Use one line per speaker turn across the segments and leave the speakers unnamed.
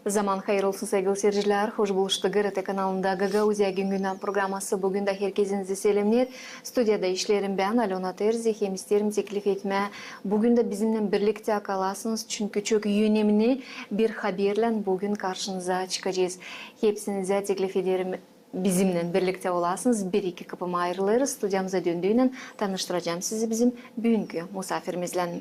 Zaman hayır olsun sevgili seyirciler. Hoş buluştuk GRT kanalında Gagauzya Güngünden programması. Bugün de herkesinizi selamlar. Stüdyoda işlerim ben Alona Terzi. Hem isterim teklif etme. Bugün de bizimle birlikte kalasınız. Çünkü çok önemli bir haberle bugün karşınıza çıkacağız. Hepsinize teklif ederim. Bizimle birlikte olasınız. Bir iki kapıma ayrılırız. Stüdyamıza döndüğünden tanıştıracağım sizi bizim bugünkü misafirimizle.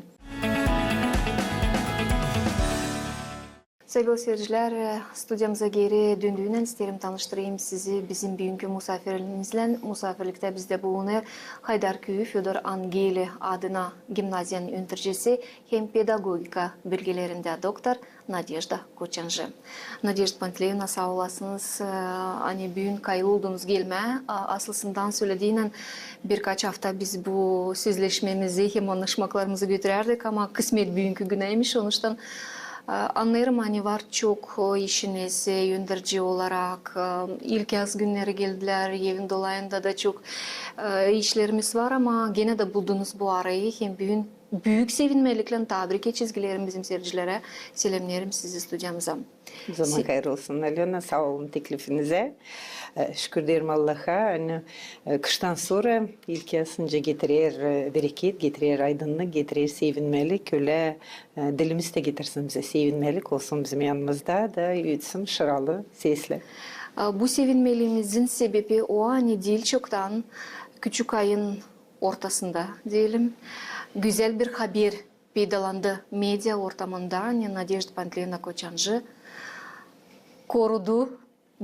Sevgili seyirciler, stüdyamıza geri döndüğünden isterim tanıştırayım sizi bizim bugünkü misafirimizle. Misafirlikte bizde bulunuyor Haydarköy Fyodor Angeli adına gimnaziyanın öğrencisi hem pedagogika bilgilerinde doktor Nadejda Koçanjı. Nadejda Pantleyevna sağ olasınız. Hani bugün kayılı olduğunuz gelme. Aslısından söylediğinden birkaç hafta biz bu sözleşmemizi hem anlaşmalarımızı götürerdik ama kısmet bugünkü güneymiş. Sonuçta anlarım hani var çok işiniz yöndirici olarak ilk yaz günleri geldiler evin dolayında da çok işlerimiz var ama gene de buldunuz bu arayı hem bugün büyük sevinmelikle tebrik çizgilerim bizim seyircilere selamlarım sizi stüdyamıza.
Zaman hayır olsun Alena, sağ olun teklifinize. Şükür derim Allah'a. Yani, kıştan sonra ilk yazınca getirir bereket, getirir aydınlık, getirir sevinmelik. Öyle dilimiz de getirsin bize sevinmelik olsun bizim yanımızda da yutsun şıralı, sesli.
Bu sevinmeliğimizin sebebi o an değil çoktan küçük ayın ortasında diyelim. Güzel bir haber peydalandı medya ortamında. Nadejda Pantleyevna Koçanjı korudu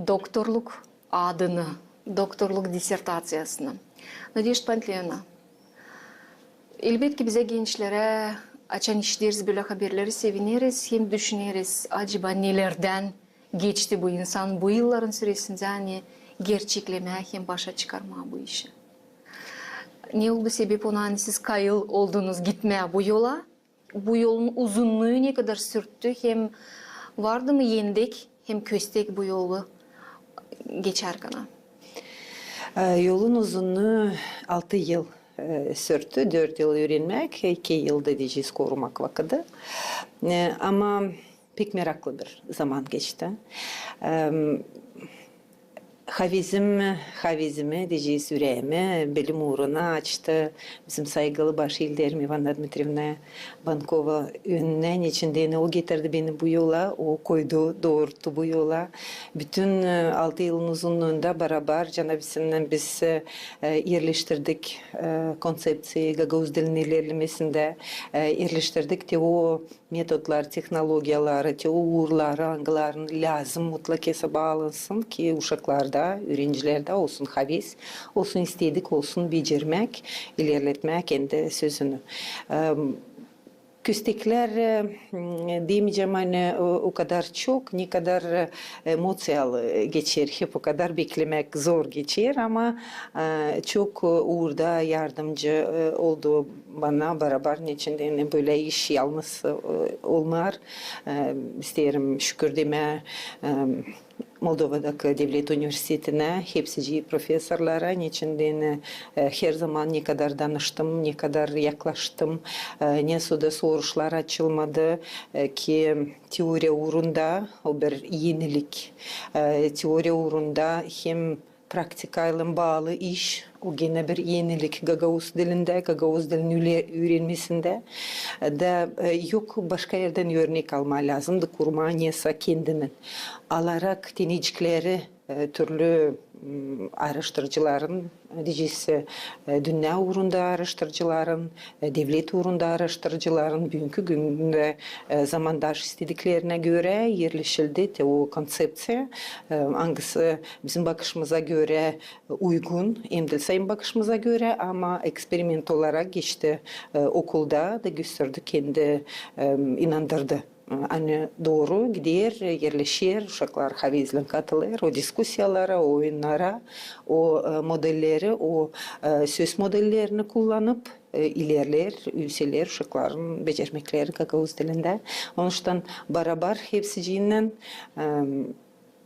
doktorluk adını, doktorluk disertasyasını. Nadejda Pantleyevna, elbette bize gençlere açan işleriz böyle haberleri seviniriz, hem düşünürüz acaba nelerden geçti bu insan bu yılların süresinde hani gerçeklemeye hem başa çıkarmaya bu işi. Ne oldu sebep ona hani siz kayıl oldunuz gitmeye bu yola? Bu yolun uzunluğu ne kadar sürttü? Hem vardı mı yendik hem köstek bu yolu geçerken?
Yolun uzunluğu 6 yıl sürdü. 4 yıl öğrenmek, 2 yıl da diyeceğiz korumak vakıdı. Ama pek meraklı bir zaman geçti. Havizimi diyeceğiz yüreğimi bilim uğruna açtı. Bizim saygılı başilderim Ivana Dmitrievna Bankova önünden içinden o getirdi beni bu yola, o koydu, doğurttu bu yola. Bütün 6 yılın uzunluğunda beraber Canabisi'nden biz yerleştirdik konsepsiyi Gagavuz dilinin ilerlemesinde yerleştirdik de o metodlar, teknolojiyalar, teoriler, angıların lazım mutlaka bağlansın ki uşaklarda, öğrencilerde olsun havis, olsun istedik, olsun becermek, ilerletmek kendi sözünü. Köstekler demeyeceğim hani o kadar çok, ne kadar emosyonel geçer, hep o kadar beklemek zor geçer ama çok uğurda yardımcı oldu bana beraber içinde böyle iş yalnız olmar. İsterim şükür deme Moldova'daki Devlet Üniversitesi'ne, hepsi profesörlere içinden her zaman ne kadar danıştım, ne kadar yaklaştım, ne suda soruşlar açılmadı ki teori uğrunda o bir yenilik, teori uğrunda hem praktikayla bağlı iş, o gene bir yenilik Gagavuz dilinde, Gagavuz dilini öğrenmesinde de yok başka yerden örnek alma lazımdı kurmanyası kendinin. Alarak deneyicileri türlü araştırıcıların, diyeceğiz dünya uğrunda araştırıcıların, devlet uğrunda araştırıcıların bugünkü günde zamandaş istediklerine göre yerleşildi o konsepsiya. Hangisi bizim bakışımıza göre uygun, hem de sayın bakışımıza göre ama eksperiment olarak geçti okulda da gösterdi kendi inandırdı. Hani doğru gider, yerleşir, uşaklar havizle katılır, o diskusyalara, o oyunlara, o modelleri, o söz modellerini kullanıp ilerler, ülseler, uşakların becermekleri Gagavuz dilinde. Onun için beraber hepsiciyle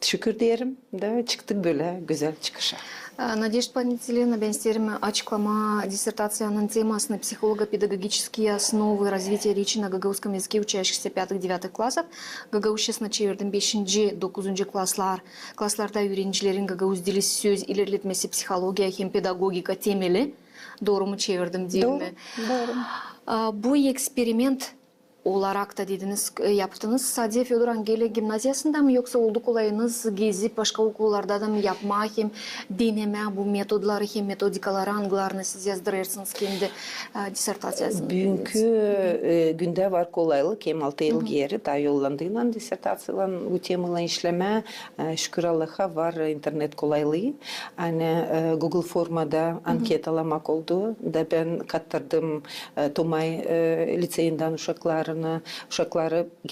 şükür diyelim de çıktık böyle güzel çıkışa.
Надежда Паницелена, ben isterim açıklama диссертациянın темасını психолого-педагогические основы развития речи на гагаузском языке учащихся 5-9 классов. Gagauzçasına çevirdim 5-9 klasslarda öğrencilerin Gagavuz dili söz ilerletmesi psixologiya hem pedagogika temeli. Doğru mu çevirdim değil mi?
Doğru.
Bu eksperiment olarak da dediniz yaptınız. Sadece Fyodor Angeli Gimnaziyası'nda mı yoksa oldu kolayınız gezip başka okullarda da mı yapma hem deneme bu metodları hem metodikaları hangilerini siz yazdırırsınız kendi disertasyasını?
Bugünkü günde var kolaylık hem 6 yıl geri daha yollandığından disertasyalan bu temalı işleme şükür Allah'a var internet kolaylığı. Yani Google formada anket alamak oldu da ben kattırdım Tomay liseyinden uşakları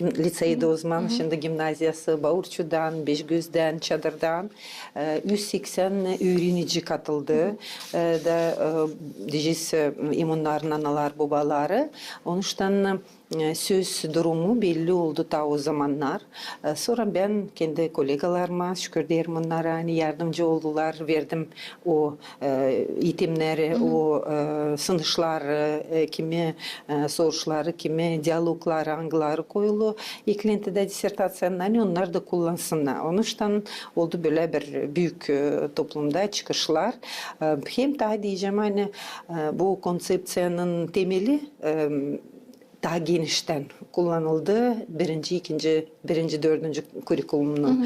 liseyde o zaman şimdi gimnaziyası Bağurçu'dan, Beşgöz'den, Çadır'dan 180 öğrenici katıldı. Da diyeceğiz imunların analar babaları. Onuştan söz durumu belli oldu ta o zamanlar. Sonra ben kendi kolegalarıma şükür derim onlara hani yardımcı oldular. Verdim o eğitimleri, o sınışları, kimi soruşları, kimi diyalogları, angıları koyulu. Eklentide disertasyanın hani onlar da kullansınlar. Onuştan oldu böyle bir büyük toplumda çıkışlar. Hem daha diyeceğim hani bu konsepsiyanın temeli daha genişten kullanıldı. Birinci, dördüncü kurikulumunu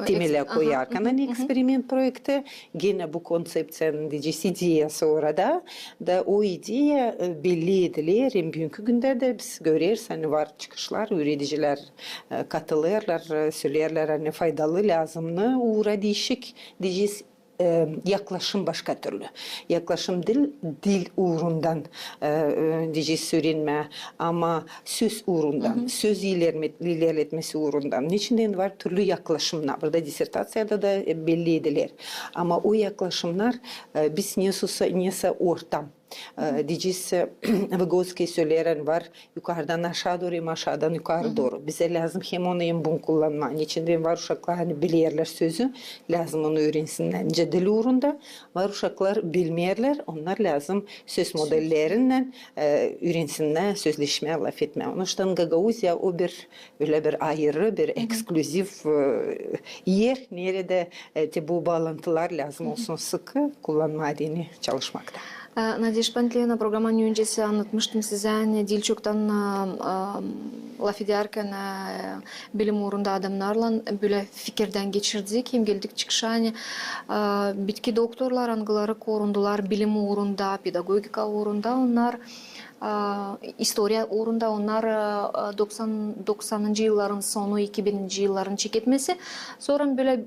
temele koyarken. Hani eksperiment projekti gene bu konsepsiyanın diyeceğiz ideyası orada. Da o ideya belli edilir. Hem bugünkü günlerde biz görüyoruz hani var çıkışlar, öğreticiler katılırlar, söylerler hani faydalı, lazımlı, uğra değişik diyeceğiz yaklaşım başka türlü. Yaklaşım dil uğrundan diyeceğiz söylenme ama söz uğrundan, söz ilerletmesi uğrundan. Niçinden var türlü yaklaşımlar. Burada disertasyada da belli edilir. Ama o yaklaşımlar biz neyse ortam. Diyeceğiz Vygotsky söyleyen var yukarıdan aşağı doğru hem aşağıdan yukarı doğru. Bize lazım hem onu hem bunu kullanma. İçinde var uşaklar hani bilirler sözü lazım onu öğrensinler. Dil uğrunda var uşaklar bilmeyerler onlar lazım söz modellerinden öğrensinler sözleşmeye laf etme. Onun için Gagauzya o bir öyle bir ayrı bir ekskluzif yer nerede bu bağlantılar lazım olsun sıkı kullanma adını çalışmakta.
Надежда Пантелеевна, programın öncesi anlatmıştım size. Dil çoktan laf ederken bilim uğrunda adamlarla böyle fikirden geçirdik. Hem geldik çıkışa bitki doktorlar, angıları korundular bilim uğrunda, pedagogika uğrunda. Onlar İstoriya uğrunda onlar 90'lı yılların sonu 2000'li yılların çeketmesi. Sonra böyle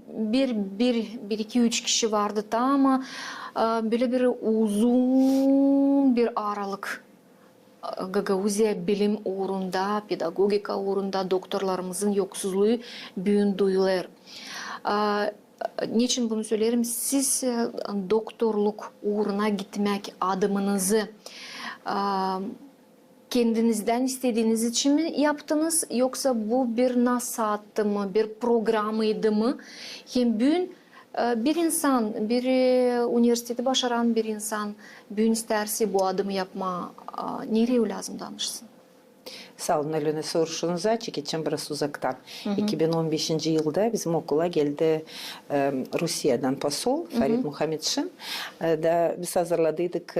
bir iki üç kişi vardı da ama böyle bir uzun bir aralık Gagauzya bilim uğrunda, pedagogika uğrunda doktorlarımızın yoksuzluğu büyün duyulur. Niçin bunu söylerim? Siz doktorluk uğruna gitmek adımınızı kendinizden istediğiniz için mi yaptınız yoksa bu bir nasihattı mı, bir programıydı mı? Hem bir insan, bir üniversitede başaran bir insan bugün isterse bu adımı yapma, nereye lazım danışsın?
Sağ olun Elena soruşunuza çekeceğim biraz uzaktan. 2015 yılda bizim okula geldi Rusya'dan posol Farid Muhammedşin. Da biz hazırladıydık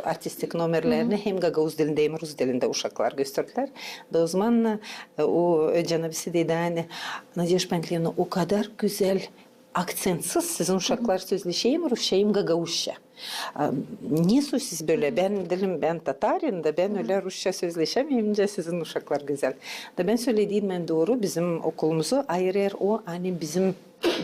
artistik numerlerini hem Gagavuz dilinde hem Rus dilinde uşaklar gösterdiler. Da o zaman o canabisi dedi hani Nadejda Pantelievna o kadar güzel aksentsiz sizin uşaklar sözleşeyim Rusçayım Gagavuzça. Niye siz böyle ben Tatarım da ben öyle Rusça sözleşemeyince sizin uşaklar güzel. Da ben söylediğim ben doğru bizim okulumuzu ayırır o hani bizim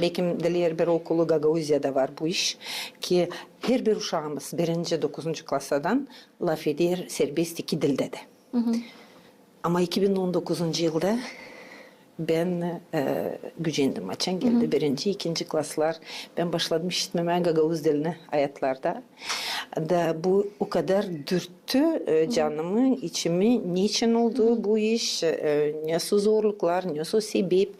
Bekim diğer bir okulu Gagavuzya'da var bu iş ki her bir uşağımız 1-9. klasadan laf eder serbest iki dilde de. Ama 2019 yılda ben gücendim. Açan geldi. Birinci, ikinci klaslar. Ben başladım işitmeme Gagavuz dilini hayatlarda. Da bu o kadar dürttü canımı, içimi. Niçin oldu bu iş? Nasıl zorluklar, nasıl sebep?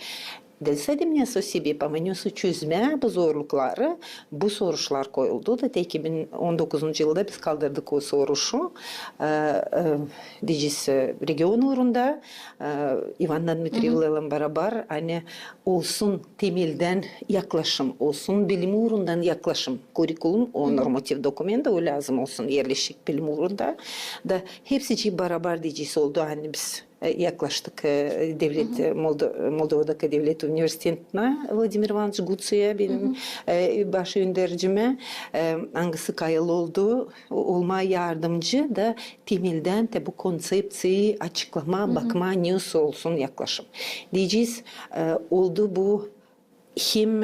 Dedim nasıl sebep ama nasıl çözme bu zorlukları, bu soruşlar koyuldu da 2019 yılda biz kaldırdık o soruşu. Diyeceğiz region uğrunda Ivanna Dmitrievna'yla beraber hani olsun temelden yaklaşım, olsun bilim uğrundan yaklaşım. Kurikulum, o normatif dokumenta o lazım olsun yerleşik bilim uğrunda da hepsi beraber diyeceğiz oldu hani biz yaklaştık devlet Moldova'daki devlet üniversitetine Vladimir Ivанович Gutsi'ye benim baş önericime hangisi kayılı oldu olma yardımcı da temelden de bu konsepsiyi açıklama bakma nasıl olsun yaklaşım. Diyeceğiz oldu bu hem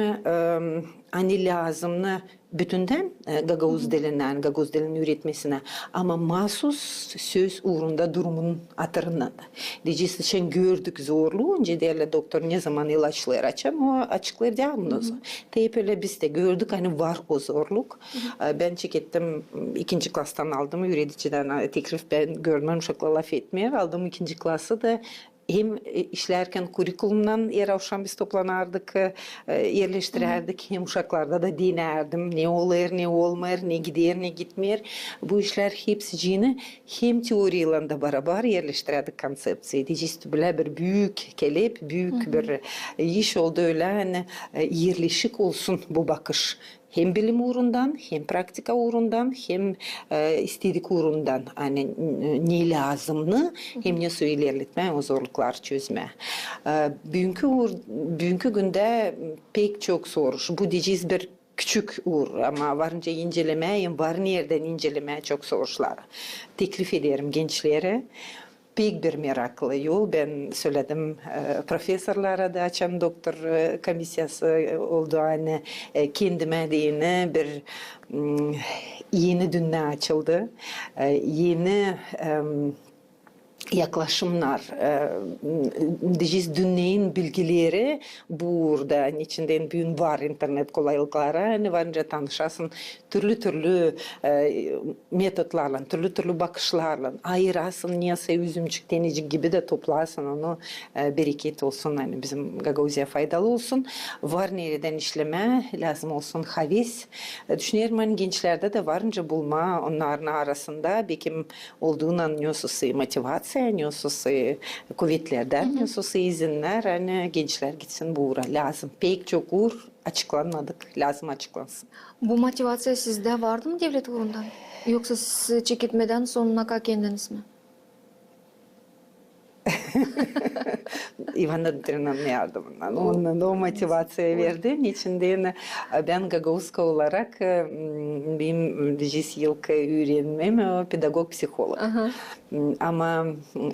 hani lazımlı bütünden Gagavuz dilinden, Gagavuz dilinin üretmesine ama mahsus söz uğrunda durumun atırından da. Diyeceğiz için gördük zorluğu. Önce değerli doktor ne zaman ilaçlar açam o açıklar diagnozu. Teyip öyle biz de gördük hani var o zorluk. Ben çekettim ikinci klastan aldım. Üreticiden teklif ben görmem uşakla laf etmeye aldım ikinci klası da hem işlerken kurikulumdan yer avşan biz toplanardık, yerleştirerdik. Hem uşaklarda da dinerdim. Ne olur, ne olmayır, ne gider, ne gitmer. Bu işler hepsini hem teoriyle de beraber yerleştirerdik konsepsiyi. Diyeceğiz böyle bir büyük kelep, büyük bir iş oldu öyle. Yani, yerleşik olsun bu bakış. Hem bilim uğrundan, hem praktika uğrundan, hem istedik uğrundan. Hani ne lazımını hem nasıl ilerletme, o zorluklar çözme. Bugünkü günde pek çok soruş. Bu diyeceğiz bir küçük uğur ama varınca incelemeye, var nereden incelemeye çok soruşlar. Teklif ederim gençlere. Pek bir meraklı yol. Ben söyledim profesörlere de açan doktor komisyası oldu. Hani kendime de bir yeni dünya açıldı. Yeni yaklaşımlar, diyeceğiz dünyanın bilgileri burada içinden büyün var internet kolaylıkları, hani varınca tanışasın türlü metotlarla, türlü bakışlarla ayırasın, niyase üzümcük, denecik gibi de toplasın onu bereket olsun, hani bizim Gagavuz'a faydalı olsun. Var nereden işleme lazım olsun havis. Düşünüyorum hani gençlerde de varınca bulma onların arasında bekim olduğunu anlıyorsunuz motivasyon nüsusu kuvvetlerden, nüsusu izinler, hani gençler gitsin bu uğra lazım. Pek çok uğur açıklanmadık, lazım açıklansın.
Bu motivasiya sizde vardı mı devlet uğrundan? Yoksa siz çekitmeden sonuna kadar kendiniz mi?
Ivanna Dmitrievna'nın yardımından. Onun o motivasyayı verdi. İçinden ben Gagavuzka olarak benim 10 yıllık öğrenmem pedagog-psikolog. Ama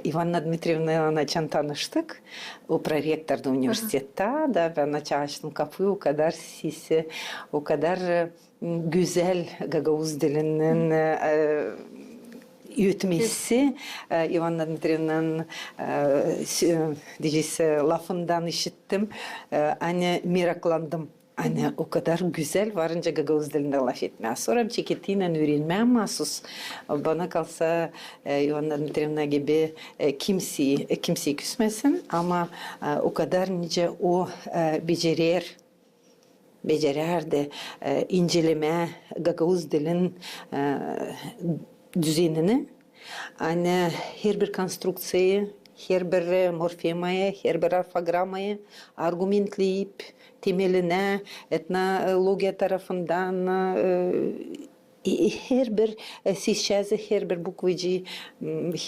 Ivanna Dmitrievna'yla tanıştık. O prorektorda üniversitette da ben açtım kapıyı o kadar sesi, o kadar güzel Gagavuz dilinin yutmesi Ivanna Dmitrievna'nın diyeceğiz lafından işittim. Hani meraklandım. Hani o kadar güzel varınca Gagavuz dilinde laf etmeye. Sonra çeketiyle öğrenmeye mahsus. Bana kalsa Ivanna Dmitrievna gibi kimseyi küsmesin ama o kadar nice o becererdi inceleme Gagavuz dilin düzenini. Hani her bir konstruksiyayı, her bir morfemayı, her bir orfogramayı argumentleyip temeline etnologiya tarafından her bir sesçazı, her bir bukvacı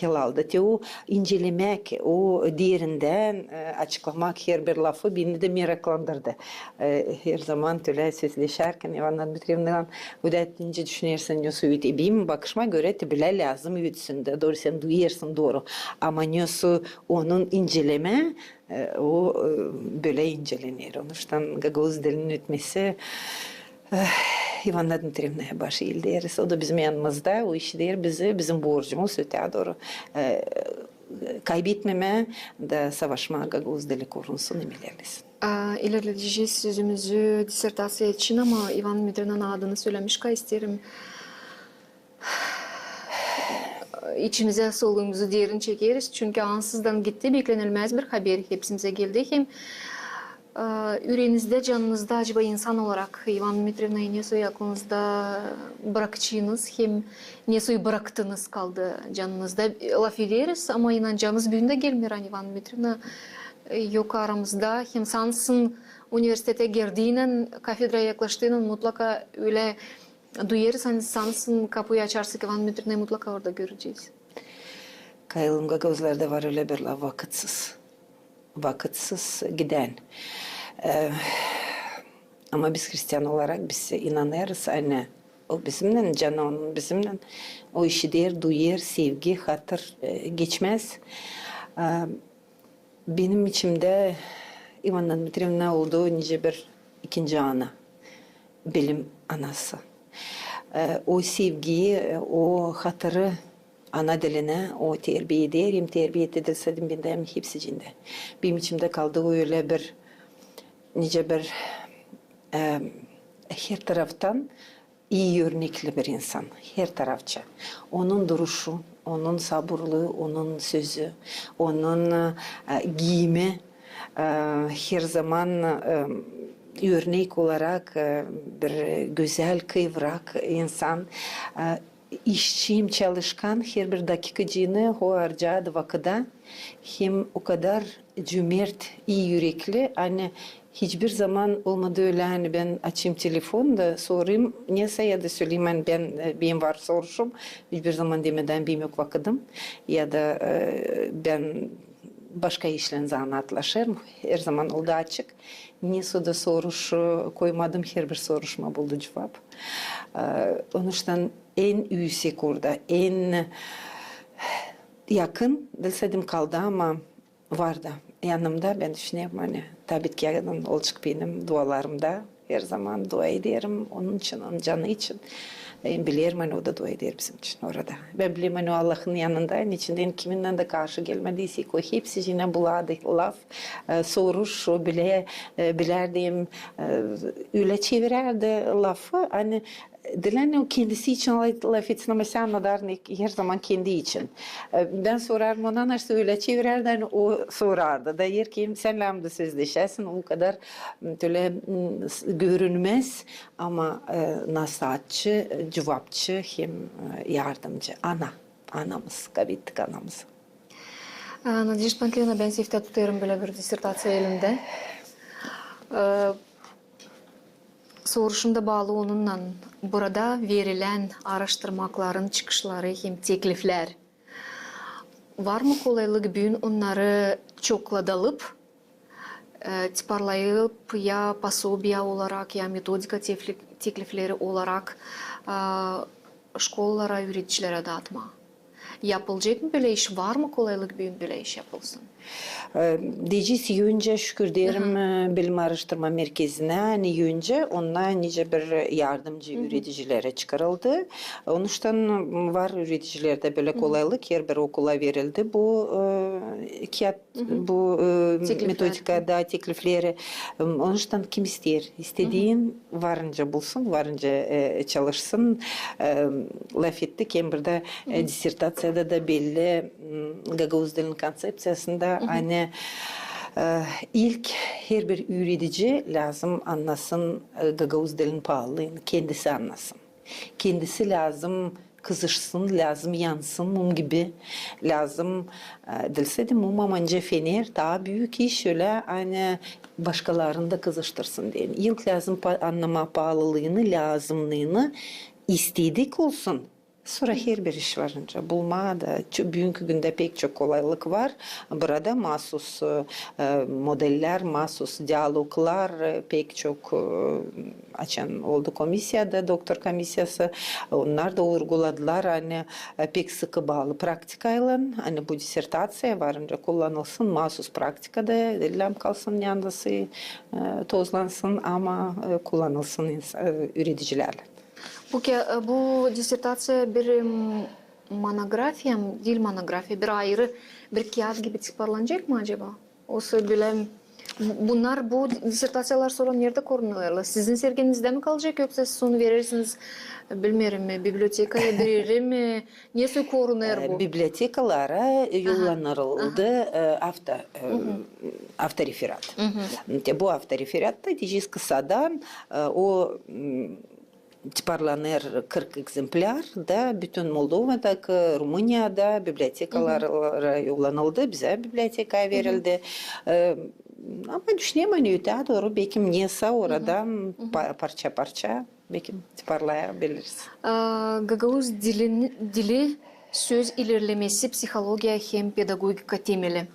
helalda. Te o incelemek, o derinden açıklamak her bir lafı beni de meraklandırdı. Her zaman öyle sesleşerken Ivanna Dmitrievna'dan ödettiğince düşünürsen nasıl öte. Benim bakışıma göre de bile lazım ötesün de. Doğru sen duyarsın doğru. Ama nasıl onun inceleme o böyle incelenir. Onun için Gagavuz dilinin ötmesi Ivanna Dmitrievna'ya baş eğildiriz. O da bizim yanımızda. O işi değil bizim borcumuz öteye doğru kaybetmeme da savaşma Gagavuz dili korunsun emelerlesin.
İlerleyeceğiz sözümüzü disertasiya için ama Ivan Dmitryevna'nın adını söylemiş isterim. İçimize soluğumuzu derin çekeriz. Çünkü ansızdan gitti. Beklenilmez bir haber hepsimize geldi. Hem yüreğinizde, canınızda acaba insan olarak Ivan Dmitryevna'yı ne soy aklınızda bırakacağınız hem ne soy bıraktınız kaldı canınızda. Laf ederiz ama inancımız büyüğünde gelmiyor Ivan Dmitryevna. Yok aramızda. Hem sansın üniversitete girdiğinin, kafedraya yaklaştığının mutlaka öyle duyarız. Hani sansın kapıyı açarsak Ivan Dmitryevna'yı mutlaka orada göreceğiz.
Kayılım Gagavuzlarda var öyle bir vakitsiz. Vakitsiz giden. Ama biz Hristiyan olarak biz inanırız anne. O bizimle canı bizimle o işi der, duyar, sevgi, hatır geçmez. Benim içimde Ivan Dmitryevna olduğu nice bir ikinci ana. Bilim anası. O sevgiyi, o hatırı ana diline o terbiye eder, hem terbiye edilseydim ben de hem hepsi içinde. Benim içimde kaldı öyle bir nice bir her taraftan iyi örnekli bir insan. Her tarafça. Onun duruşu, onun sabırlığı, onun sözü, onun giyimi her zaman örnek olarak bir güzel, kıvrak insan. İşçiyim, çalışkan, her bir dakikacığını o harcadı vakitte. Hem o kadar cömert, iyi yürekli. Hani hiçbir zaman olmadı öyle hani ben açayım telefon da sorayım. Neyse ya da söyleyeyim hani benim var soruşum. Hiçbir zaman demeden benim yok vakitim. Ya da ben başka işlerinize anlatlaşırım. Her zaman oldu açık. Ne soda soruş koymadım. Her bir soruşma buldu cevap. Onun için en yüksek orada, en yakın dilsedim kaldı ama vardı. Yanımda ben düşünüyorum hani tabii ki olacak benim dualarımda. Her zaman dua ederim onun için, onun canı için. Ben bilirim hani o da dua eder bizim için orada. Ben bilirim hani Allah'ın yanında, içinden kiminle de karşı gelmediyse o hepsi yine buladı laf, soruş, o bile bilerdim, öyle çevirerdi lafı. Hani dilen o kendisi için laf etsin ama sen nadar her zaman kendi için. Ben sorarım ona nasıl öyle çevirerdi hani o sorardı. Da yer ki senle de sözleşersin o kadar öyle görünmez ama nasihatçı, cevapçı hem yardımcı. Anamız, kabittik anamız.
Nadежда Панкина, ben sifte tutuyorum böyle bir disertasiya elimde. Soruşumda bağlı onunla burada verilen araştırmaların çıkışları hem teklifler var mı kolaylık bugün onları çokladalıp tiparlayıp ya pasobiya olarak ya metodika teklifleri olarak şkollara, öğreticilere dağıtma. Yapılacak mı böyle iş? Var mı kolaylık bugün böyle iş yapılsın?
Diyeceğiz yönce şükür derim bilim araştırma merkezine hani yönce onunla nice bir yardımcı üreticilere çıkarıldı. Onun için var üreticilerde böyle kolaylık her bir okula verildi. Bu bu metodikada teklifleri. Onun için kim ister? İstediğin varınca bulsun, varınca çalışsın. Laf ettik hem burada disertasyada da belli Gagavuz dilinin konsepsiyasında hani ilk her bir üretici lazım anlasın Gagavuz dilinin pahalılığını, kendisi anlasın. Kendisi lazım kızışsın, lazım yansın mum gibi, lazım dilse de mum amanca fener daha büyük iş öyle hani başkalarını da kızıştırsın diye. İlk lazım anlama pahalılığını, lazımlığını istedik olsun. Sonra her bir iş varınca bulma da bugünkü günde pek çok kolaylık var. Burada mahsus modeller, mahsus diyaloglar pek çok açan oldu komisyada, doktor komisyası. Onlar da uyguladılar hani pek sıkı bağlı praktikayla hani bu disertasiya varınca kullanılsın mahsus praktikada dilem kalsın yandısı tozlansın ama kullanılsın üreticilerle.
Bu disertasiya bir monografiya mı, dil monografiya bir ayrı bir kağıt gibi çıkarlanacak mı acaba? Olsa bilem. Bunlar bu disertasyalar soran yerde korunuyorlar. Sizin serginizde mi kalacak yoksa siz onu verirsiniz bilmiyorum mi bibliotekaya verir mi? Niye korunuyor bu?
Bibliotekalara yollanırıldı avtoreferat. Bu avtoreferatta diyeceğiz kısadan o tiparlanır 40 egzemplar da bütün Moldova'daki, Rumanya'da bibliotekalara yollanıldı. Bize bibliotekaya verildi. Ama düşünüyorum öte doğru belki niyeyse oradan parça parça belki tiparlayabiliriz.
Gagavuz dili söz ilerlemesi psikologiya hem pedagogika temeli.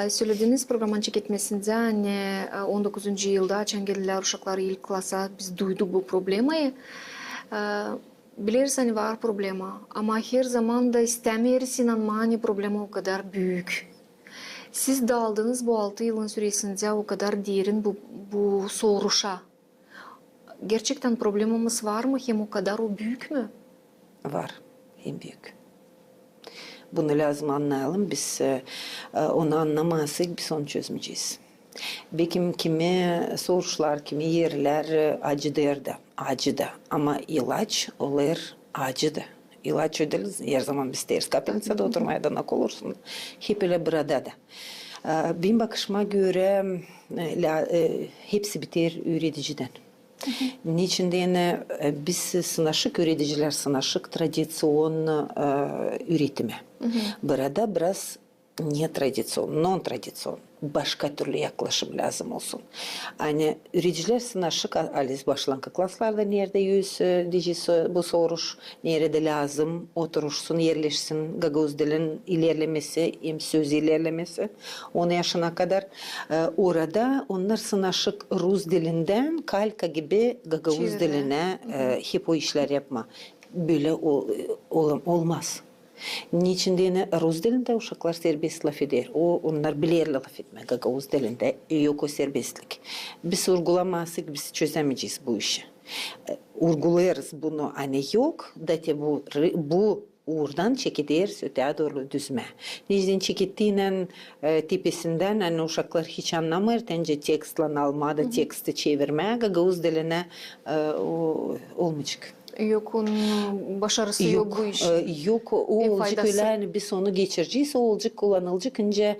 Söylediğiniz programın çekilmesinde hani 19. yılda Çengeliler uşakları ilk klasa biz duyduk bu problemi. Biliriz hani var problema ama her zaman da istemiyoruz inanma hani problema o kadar büyük. Siz daldınız bu 6 yılın süresinde o kadar derin bu soruşa. Gerçekten problemimiz var mı? Hem o kadar o büyük mü?
Var. Hem büyük. Bunu lazım anlayalım. Biz onu anlamazsak biz onu çözmeyeceğiz. Belki kimi soruşlar, kimi yerler acıdı. Ama ilaç olur acıdı. İlaç öderiz. Her zaman biz ters kapınsa oturmaya da nak olursun. Hep öyle burada da. Benim bakışıma göre hepsi biter öğreticiden. Niçin de biz sınaşık öğreticiler sınaşık tradisyon üretimi. Burada biraz ne tradisyon, non tradisyon. Başka türlü yaklaşım lazım olsun. Hani öğrenciler sınaşık aliz başlangıç klaslarda nerede yüz diyeceğiz bu soruş nerede lazım oturuşsun yerleşsin Gagavuz dilin ilerlemesi hem söz ilerlemesi 10 yaşına kadar orada onlar sınaşık Rus dilinden kalka gibi Gagavuz diline hep o işler yapma. Böyle olmaz. Niçin de Rus dilinde uşaklar serbest laf eder. Onlar bilirler laf etmek. Gagavuz dilinde yok o serbestlik. Biz uygulamazsak biz çözemeyeceğiz bu işi. Uygularız bunu hani yok. Da bu oradan çekideriz öteye doğru düzme. Neden çekittiğinin tepesinden hani uşaklar hiç anlamır. Tence tekstla almada teksti çevirmeye Gagavuz diline olmayacak.
Yok onun başarısı yok bu iş.
Yok o olacak öyle yani biz onu geçireceğiz o olacak kullanılacak önce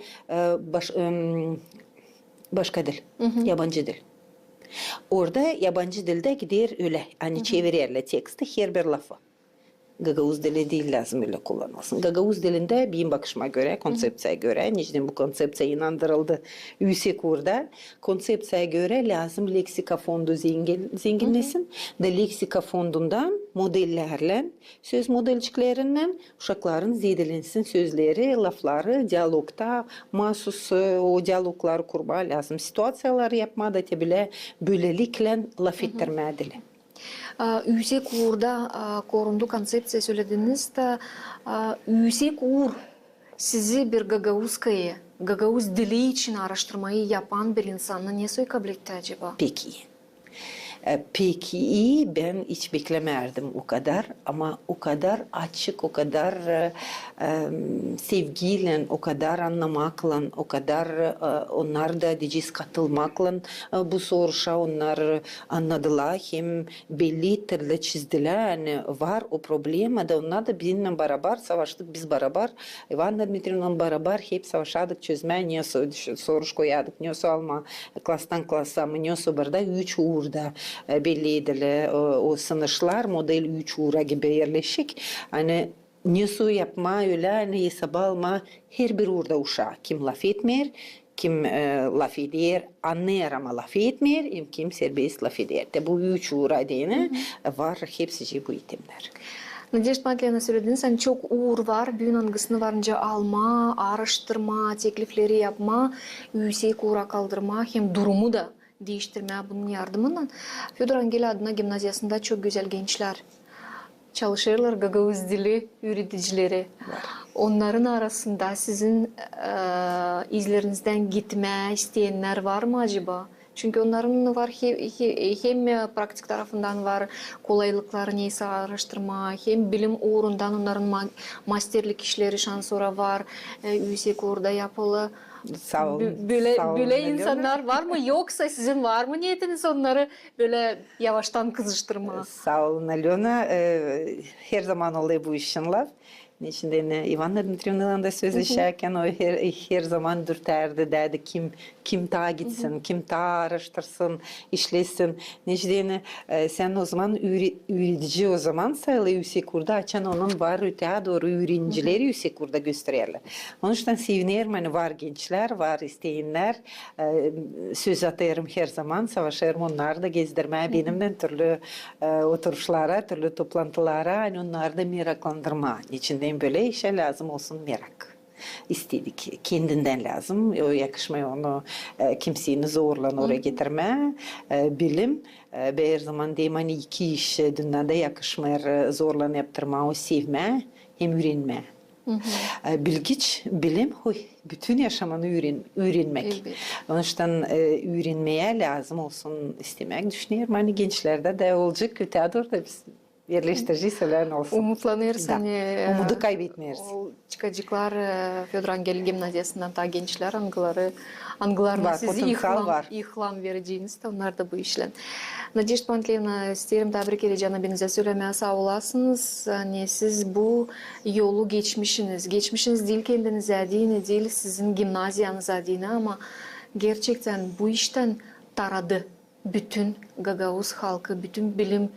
başka dil yabancı dil. Orada yabancı dilde gider öyle hani çevirirler teksti her bir lafı. Gagavuz dili değil lazım öyle kullanılsın. Gagavuz dilinde benim bakışıma göre, konsepsiye göre, niçin bu konsepsiye inandırıldı yüksek orada, konsepsiye göre lazım leksika fondu zenginlesin. Da leksika fondundan modellerle, söz modelciklerinden uşakların zedelensin sözleri, lafları, diyalogta, mahsus o diyalogları kurma lazım. Situasyyaları yapmada bile böylelikle laf ettirmedili.
Yüksek uğurda korundu konsepsiya söylediniz de yüksek uğur sizi bir Gagavuzkayı, Gagavuz dili için araştırmayı yapan bir insanla niye kabul etti acaba?
Peki. Peki iyi ben hiç beklemerdim o kadar ama o kadar açık, o kadar sevgiyle, o kadar anlamakla, o kadar onlar da diyeceğiz katılmakla bu soruşa onlar anladılar hem belli türlü çizdiler yani var o problem da onlar da bizimle beraber savaştık biz beraber Ivan Dmitrievna'nın beraber hep savaşadık çözmeye niye soruş koyadık niye alma klastan klasa mı niye burada 3 uğurda belliydi o sınışlar model 3 uğra gibi yerleşik. Hani nisu yapma öyle hani hesaba alma her bir uğurda uşağı kim laf etmer kim laf eder anlayar ama laf etmer kim serbest laf eder. De bu 3 uğra diyene var hepsi bu itemler.
Nadejda Matleyana söylediniz, hani çok uğur var, büyün angısını varınca alma, araştırma, teklifleri yapma, yüksek uğra kaldırma, hem durumu da değiştirmeye bunun yardımından. Fyodor Angeli adına gimnaziyasında çok güzel gençler çalışırlar, Gagavuz dili öğreticileri. Onların arasında sizin izlerinizden gitme isteyenler var mı acaba? Çünkü onların var hem praktik tarafından var kolaylıkları neyse araştırma, hem bilim uğrundan onların masterlik işleri şansora var. Yüksek orada yapılı.
Sağ olun.
Böyle,
Sağ olun,
böyle
Alena.
insanlar var mı? Yoksa sizin var mı niyetiniz onları böyle yavaştan kızıştırma?
Sağ olun Alena. Her zaman oluyor bu işinler. İçinde Ivana Dmitrievna'dan da sözleşerken o her zaman dürterdi dedi kim ta gitsin, kim ta araştırsın, işlesin. Necdeni sen o zaman üretici o zaman sayılı Yüksekur'da açan onun var öteye doğru öğrencileri Yüksekur'da gösterirler. Onun için sevinirim hani var gençler, var isteyenler. Söz atarım her zaman, savaşırım onları da gezdirmeye benimle türlü oturuşlara, türlü toplantılara hani onları da meraklandırma. İçinden böyle işe lazım olsun merak. İstedik. Kendinden lazım. O yakışmıyor onu kimseyi zorla oraya getirme. Bilim. Her zaman diyeyim hani iki iş dünyada yakışmıyor. Zorla yaptırma, o sevme hem öğrenme. Bilgiç, bilim, bütün yaşamını öğrenmek.
Evet.
Onun için öğrenmeye lazım olsun istemek düşünüyorum. Hani gençlerde de olacak öte doğru da biz yerleştirici şeyler olsun.
Umutlanırız
Da.
hani.
Umudu kaybetmeyiz.
Çıkacaklar Fyodor Angel Gimnaziyasından ta gençler angılarına
Var,
sizi
potansiyel var.
ihlam vereceğiniz de onlar da bu işle. Nadежда Pantlevna isterim tebrik edeceğim. Benize söylemeye sağ olasınız. Hani siz bu yolu geçmişiniz değil kendinize değil sizin gimnaziyanıza değil ama gerçekten bu işten taradı bütün Gagavuz halkı, bütün bilim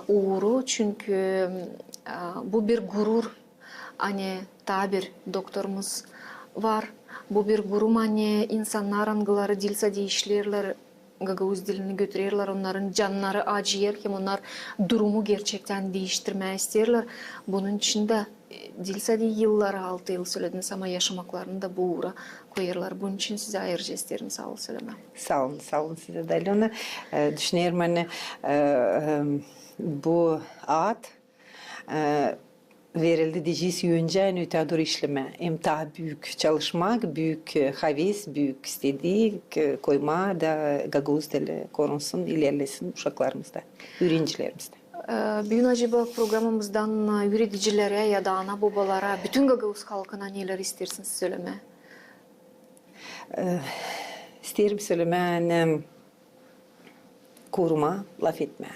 uğru çünkü bu bir gurur. Hani tabir doktorumuz var. Bu bir gurur hani insanlar angıları dilse işlerler. Gagavuz dilini götürürler. Onların canları acıyor. Hem onlar durumu gerçekten değiştirmeye isterler. Bunun için de dilse de yıllar 6 yıl söylediniz ama yaşamaklarını da bu uğra koyarlar. Bunun için size ayrıca isterim. Sağ olun söyleme.
Sağ olun size de Alena. Düşünüyorum hani bu ad verildi diyeceğiz yönce öte doğru işleme. Hem daha büyük çalışmak, büyük havis, büyük istedik koyma da Gagavuz dili korunsun, ilerlesin uşaklarımızda, öğrencilerimizde.
Bugün acaba programımızdan üreticilere ya da ana babalara, bütün Gagavuz halkına neler istersiniz söyleme?
İsterim söyleme hani koruma, laf etme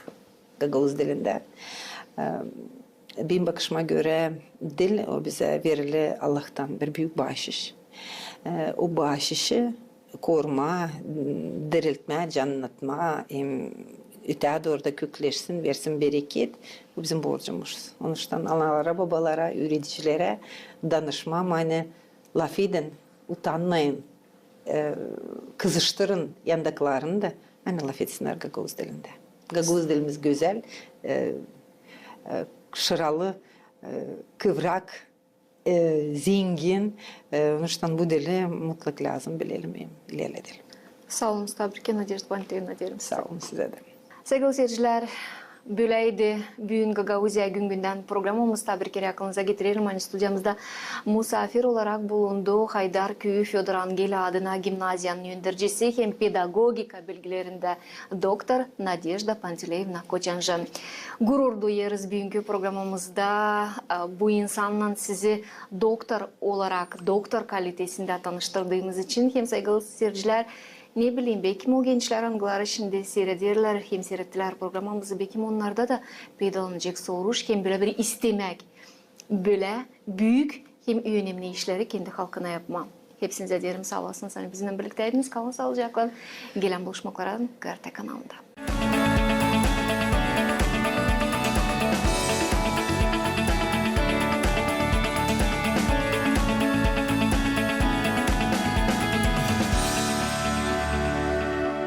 Gagavuz dilinde. Benim bakışıma göre dil o bize verili Allah'tan bir büyük bahşiş. O bahşişi koruma, diriltme, canlatma, öte doğru da kökleşsin, versin bereket. Bu bizim borcumuz. Onun için analara, babalara, öğreticilere danışma, hani laf edin, utanmayın, kızıştırın yandakilerini da hani laf etsinler Gagavuz dilinde. Gagavuz dilimiz güzel, şıralı, kıvrak, zengin. Onun için bu dili mutlak lazım bilelim, ilerleyelim.
Sağ olun, tebrik ederim. Nadежда Pantlevna derim.
Sağ olun size de.
Sevgili seyirciler, böyleydi bugün Gagavuzya günden programımız tebrik aklınıza getirelim. Hani stüdyamızda misafir olarak bulundu Haydar Köyü Fyodor Angel adına gimnaziyanın yöndericisi hem pedagogika bilgilerinde doktor Nadежда Pantlevna Koçanjan. Gurur duyarız bugünkü programımızda bu insanla sizi doktor olarak, doktor kalitesinde tanıştırdığımız için hem sevgili seyirciler ne bileyim belki o gençler angıları şimdi seyrederler, hem seyrettiler programımızı, belki onlarda da peydalanacak soruş, hem böyle bir istemek, böyle büyük hem önemli işleri kendi halkına yapma. Hepsinize derim sağ olasınız. Bizimle birlikteydiniz, kalın sağlıcakla. Gelen buluşmaklara GRT kanalında.